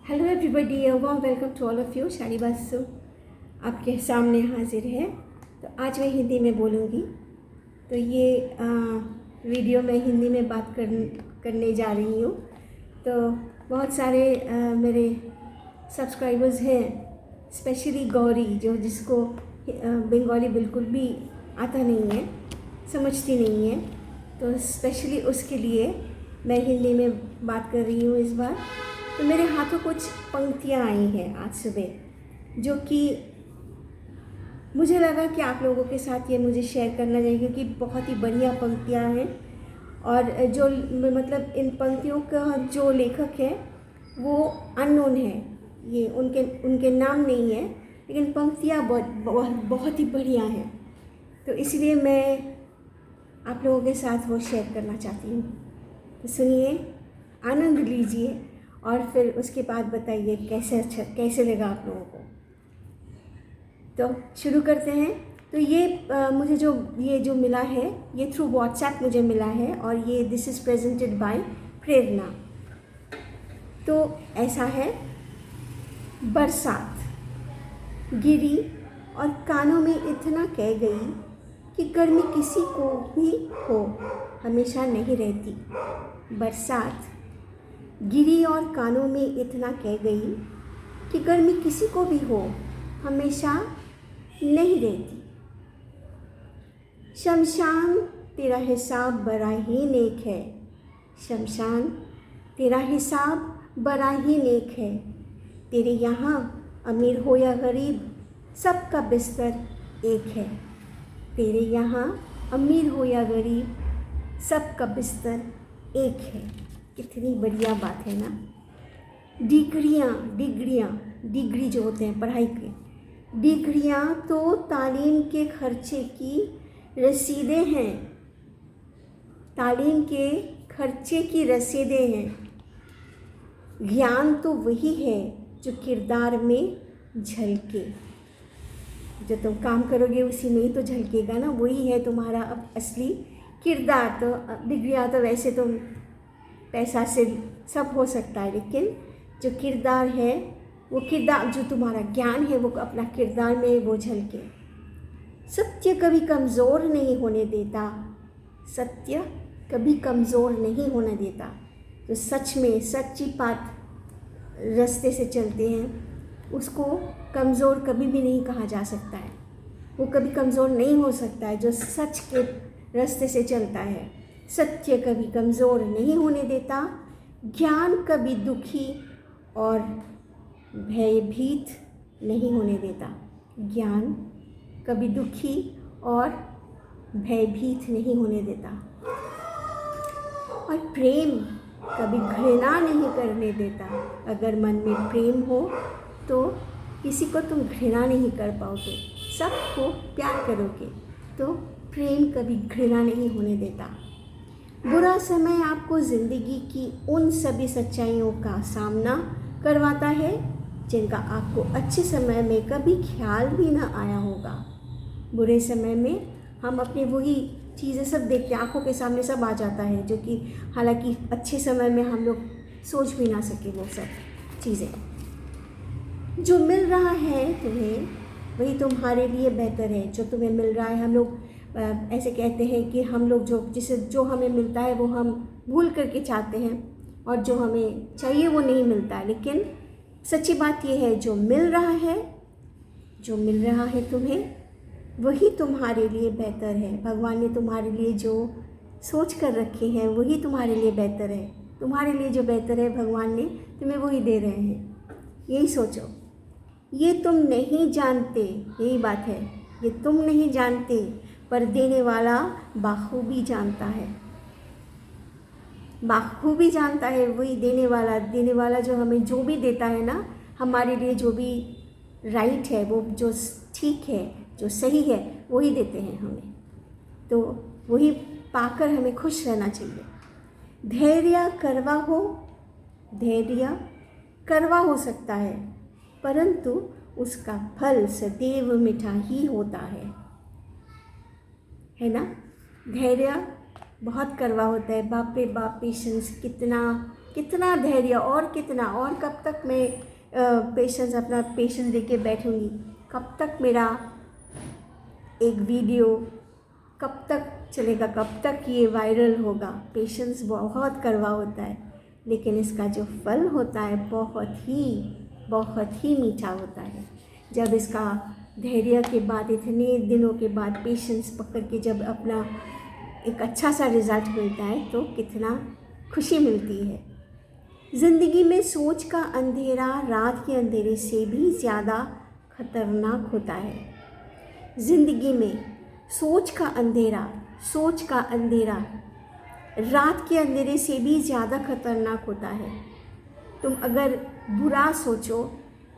Hello everybody, warm welcome to all of you. Shari Basu आपके सामने हाजिर है। तो आज मैं हिंदी में बोलूँगी। तो ये वीडियो मैं हिंदी में बात करने जा रही हूँ। तो बहुत सारे मेरे सब्सक्राइबर्स हैं, स्पेशली गौरी, जिसको बंगाली बिल्कुल भी आता नहीं है, समझती नहीं है। तो स्पेशली उसके लिए मैं हिंदी में बात कर रही हूँ इस बार। तो मेरे हाथों कुछ पंक्तियाँ आई हैं आज सुबह, जो कि मुझे लगा कि आप लोगों के साथ ये मुझे शेयर करना चाहिए, क्योंकि बहुत ही बढ़िया पंक्तियाँ हैं। और जो मतलब इन पंक्तियों का जो लेखक है वो अननोन है, ये उनके नाम नहीं है, लेकिन पंक्तियाँ बहुत ही बढ़िया हैं। तो इसलिए मैं आप लोगों के साथ वो शेयर करना चाहती हूँ। तो सुनिए, आनंद लीजिए और फिर उसके बाद बताइए कैसे लगा आप लोगों को। तो शुरू करते हैं। तो ये मुझे जो मिला है, ये थ्रू व्हाट्सएप मुझे मिला है, और ये दिस इज़ प्रेजेंटेड बाय प्रेरणा। तो ऐसा है, बरसात गिरी और कानों में इतना कह गई कि गर्मी किसी को भी हो हमेशा नहीं रहती। बरसात गिरी और कानों में इतना कह गई कि गर्मी किसी को भी हो हमेशा नहीं रहती। शमशान तेरा हिसाब बड़ा ही नेक है, शमशान तेरा हिसाब बड़ा ही नेक है। तेरे यहाँ अमीर हो या गरीब सबका बिस्तर एक है। तेरे यहाँ अमीर हो या गरीब सबका बिस्तर एक है। कितनी बढ़िया बात है ना। डिग्री जो होते हैं पढ़ाई के, डिग्रियाँ तो तालीम के खर्चे की रसीदें हैं, तालीम के खर्चे की रसीदें हैं। ज्ञान तो वही है जो किरदार में झलके, जो तुम काम करोगे उसी में ही तो झलकेगा ना, वही है तुम्हारा अब असली किरदार। तो डिग्रियाँ तो वैसे तो पैसा से सब हो सकता है, लेकिन जो किरदार है, वो किरदार जो तुम्हारा ज्ञान है वो अपना किरदार में वो झलके। सत्य कभी कमज़ोर नहीं होने देता, सत्य कभी कमज़ोर नहीं होने देता। जो सच में सच्ची बात रास्ते से चलते हैं उसको कमज़ोर कभी भी नहीं कहा जा सकता है, वो कभी कमज़ोर नहीं हो सकता है जो सच के रास्ते से चलता है। सत्य कभी कमज़ोर नहीं होने देता, ज्ञान कभी दुखी और भयभीत नहीं होने देता। ज्ञान कभी दुखी और भयभीत नहीं होने देता। और प्रेम कभी घृणा नहीं करने देता। अगर मन में प्रेम हो तो किसी को तुम घृणा नहीं कर पाओगे, सबको प्यार करोगे। तो प्रेम कभी घृणा नहीं होने देता। बुरा समय आपको ज़िंदगी की उन सभी सच्चाइयों का सामना करवाता है जिनका आपको अच्छे समय में कभी ख्याल भी ना आया होगा। बुरे समय में हम अपनी वही चीज़ें सब देखते, आँखों के सामने सब आ जाता है, जो कि हालांकि अच्छे समय में हम लोग सोच भी ना सके वो सब चीज़ें। जो मिल रहा है तुम्हें वही तुम्हारे लिए बेहतर है। जो तुम्हें मिल रहा है, हम लोग ऐसे कहते हैं कि हम लोग जो हमें मिलता है वो हम भूल करके चाहते हैं, और जो हमें चाहिए वो नहीं मिलता है। लेकिन सच्ची बात ये है, जो मिल रहा है तुम्हें वही तुम्हारे लिए बेहतर है। भगवान ने तुम्हारे लिए जो सोच कर रखे हैं वही तुम्हारे लिए बेहतर है। तुम्हारे लिए जो बेहतर है भगवान ने तुम्हें वही दे रहे हैं। यही सोचो। ये तुम नहीं जानते, यही बात है, ये तुम नहीं जानते पर देने वाला बाखूबी जानता है। बाखूबी जानता है वही देने वाला जो हमें जो भी देता है ना, हमारे लिए जो भी राइट है, वो जो ठीक है, जो सही है, वही देते हैं हमें। तो वही पाकर हमें खुश रहना चाहिए। धैर्य करवा हो सकता है, परंतु उसका फल सदैव मीठा ही होता है ना। धैर्य बहुत कड़वा होता है। बाप रे बाप, पेशेंस कितना कितना धैर्य और कितना, और कब तक मैं अपना पेशेंस लेके बैठूंगी, कब तक मेरा एक वीडियो कब तक चलेगा, कब तक ये वायरल होगा। पेशेंस बहुत कड़वा होता है, लेकिन इसका जो फल होता है बहुत ही मीठा होता है। जब इसका धैर्य के बाद, इतने दिनों के बाद पेशेंस पकड़ के जब अपना एक अच्छा सा रिज़ल्ट मिलता है तो कितना खुशी मिलती है। ज़िंदगी में सोच का अंधेरा रात के अंधेरे से भी ज़्यादा खतरनाक होता है। ज़िंदगी में सोच का अंधेरा रात के अंधेरे से भी ज़्यादा खतरनाक होता है। तुम अगर बुरा सोचो,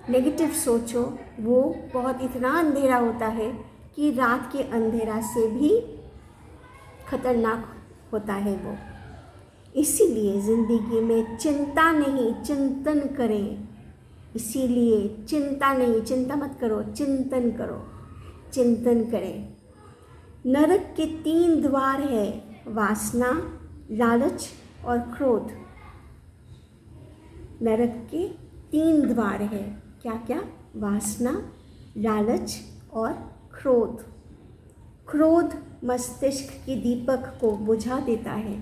नेगेटिव सोचो, वो बहुत इतना अंधेरा होता है कि रात के अंधेरा से भी खतरनाक होता है वो। इसीलिए ज़िंदगी में चिंता नहीं, चिंतन करें। इसीलिए चिंता नहीं, चिंता मत करो, चिंतन करो, चिंतन करें। नरक के 3 द्वार है, वासना, लालच और क्रोध। नरक के 3 द्वार है, क्या क्या? वासना, लालच और क्रोध। क्रोध मस्तिष्क के दीपक को बुझा देता है।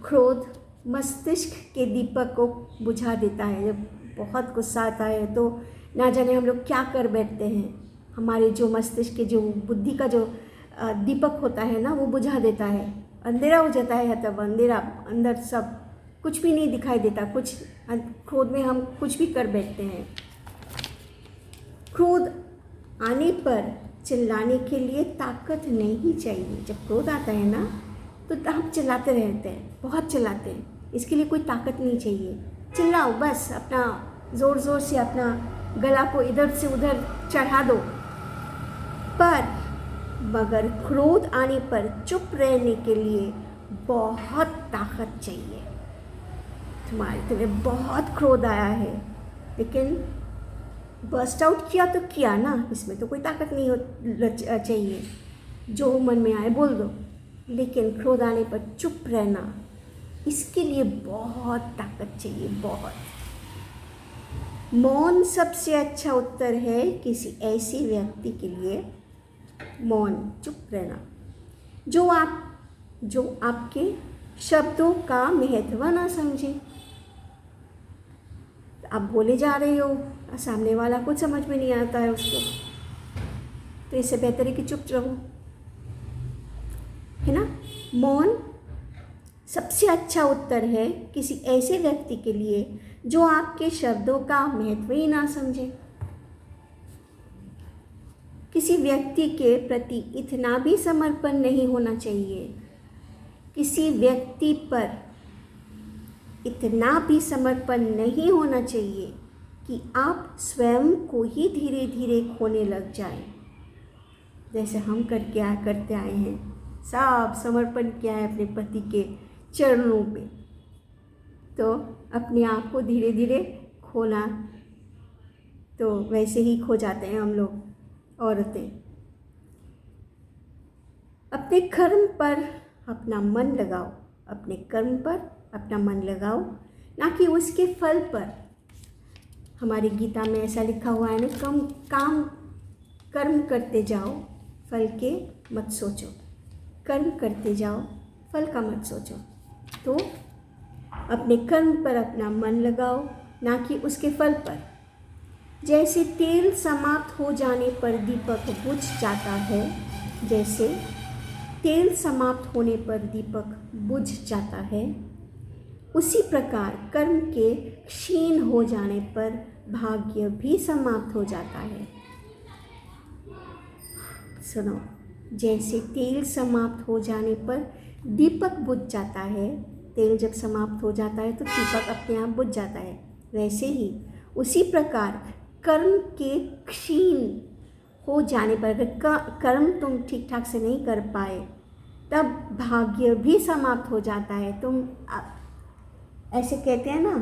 क्रोध मस्तिष्क के दीपक को बुझा देता है। जब बहुत गुस्सा आता है तो ना जाने हम लोग क्या कर बैठते हैं, हमारे जो मस्तिष्क के जो बुद्धि का जो दीपक होता है ना, वो बुझा देता है, अंधेरा हो जाता है। तब अंधेरा, अंदर सब कुछ भी नहीं दिखाई देता, कुछ क्रोध में हम कुछ भी कर बैठते हैं। क्रोध आने पर चिल्लाने के लिए ताकत नहीं चाहिए। जब क्रोध आता है ना तो हम चिल्लाते रहते हैं, बहुत चिल्लाते हैं। इसके लिए कोई ताकत नहीं चाहिए। चिल्लाओ बस, अपना ज़ोर ज़ोर से अपना गला को इधर से उधर चढ़ा दो। पर मगर क्रोध आने पर चुप रहने के लिए बहुत ताकत चाहिए। तुम्हें बहुत क्रोध आया है, लेकिन बर्स्ट आउट किया तो किया ना, इसमें तो कोई ताकत नहीं चाहिए। जो मन में आए बोल दो। लेकिन क्रोध आने पर चुप रहना, इसके लिए बहुत ताकत चाहिए, बहुत। मौन सबसे अच्छा उत्तर है किसी ऐसे व्यक्ति के लिए। मौन, चुप रहना, जो आपके शब्दों का महत्व ना समझे। आप बोले जा रहे हो, सामने वाला कुछ समझ में नहीं आता है उसको, तो इससे बेहतर है कि चुप रहो, है ना। मौन सबसे अच्छा उत्तर है किसी ऐसे व्यक्ति के लिए जो आपके शब्दों का महत्व ही ना समझे। किसी व्यक्ति के प्रति इतना भी समर्पण नहीं होना चाहिए, किसी व्यक्ति पर इतना भी समर्पण नहीं होना चाहिए कि आप स्वयं को ही धीरे धीरे खोने लग जाएं। जैसे हम करते आए हैं, सब समर्पण किया है अपने पति के चरणों पे, तो अपने आप को धीरे धीरे खोना, तो वैसे ही खो जाते हैं हम लोग औरतें। अपने कर्म पर अपना मन लगाओ, अपने कर्म पर अपना मन लगाओ, ना कि उसके फल पर। हमारी गीता में ऐसा लिखा हुआ है ना, कर्म करते जाओ, फल के मत सोचो। कर्म करते जाओ, फल का मत सोचो। तो अपने कर्म पर अपना मन लगाओ, ना कि उसके फल पर। जैसे तेल समाप्त हो जाने पर दीपक बुझ जाता है, जैसे तेल समाप्त होने पर दीपक बुझ जाता है, उसी प्रकार कर्म के क्षीण हो जाने पर भाग्य भी समाप्त हो जाता है। सुनो, जैसे तेल समाप्त हो जाने पर दीपक बुझ जाता है, तेल जब समाप्त हो जाता है तो दीपक अपने आप बुझ जाता है, वैसे ही उसी प्रकार कर्म के क्षीण हो जाने पर, अगर कर्म तुम ठीक ठाक से नहीं कर पाए, तब भाग्य भी समाप्त हो जाता है। तुम ऐसे कहते हैं ना,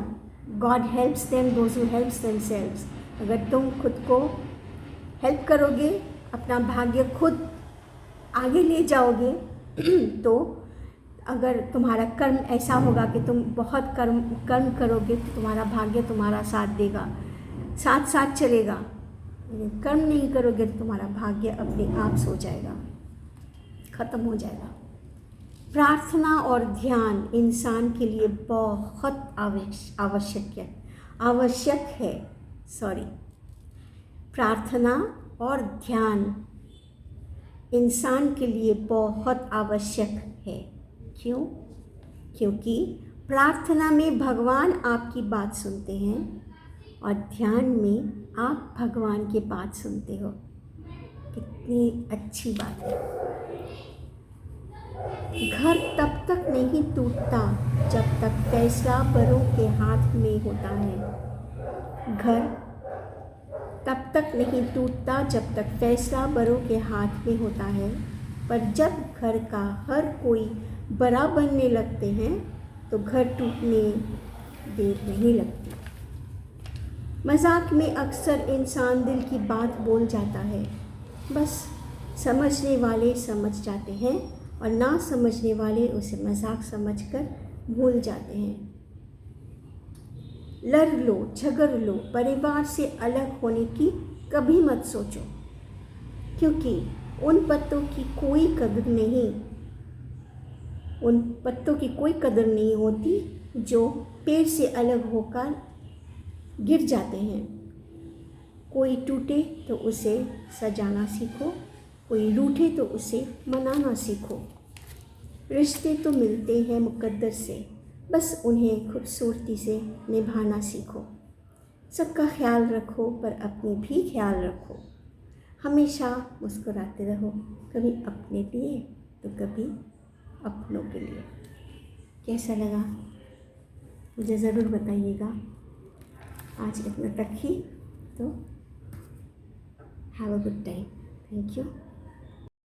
God helps them those who helps themselves. अगर तुम खुद को हेल्प करोगे, अपना भाग्य खुद आगे ले जाओगे, तो अगर तुम्हारा कर्म ऐसा होगा कि तुम बहुत कर्म करोगे तो तुम्हारा भाग्य तुम्हारा साथ देगा, साथ साथ चलेगा। लेकिन कर्म नहीं करोगे तो तुम्हारा भाग्य अपने आप सो जाएगा, ख़त्म हो जाएगा। प्रार्थना और ध्यान इंसान के लिए बहुत आवश्यक है। प्रार्थना और ध्यान इंसान के लिए बहुत आवश्यक है। क्यों? क्योंकि प्रार्थना में भगवान आपकी बात सुनते हैं और ध्यान में आप भगवान की बात सुनते हो। कितनी अच्छी बात है। घर तब तक नहीं टूटता जब तक फैसला बड़ों के हाथ में होता है। घर तब तक नहीं टूटता जब तक फैसला बड़ों के हाथ में होता है, पर जब घर का हर कोई बड़ा बनने लगते हैं तो घर टूटने देर नहीं लगती। मजाक में अक्सर इंसान दिल की बात बोल जाता है, बस समझने वाले समझ जाते हैं और ना समझने वाले उसे मजाक समझकर भूल जाते हैं। लड़ लो, झगड़ लो, परिवार से अलग होने की कभी मत सोचो, क्योंकि उन पत्तों की कोई कदर नहीं होती जो पेड़ से अलग होकर गिर जाते हैं। कोई टूटे तो उसे सजाना सीखो, कोई रूठे तो उसे मनाना सीखो। रिश्ते तो मिलते हैं मुकद्दर से, बस उन्हें खूबसूरती से निभाना सीखो। सबका ख्याल रखो पर अपने भी ख्याल रखो। हमेशा मुस्कुराते रहो, कभी अपने लिए तो कभी अपनों के लिए। कैसा लगा मुझे ज़रूर बताइएगा। आज इतना तक ही, तो have a good time. Thank you.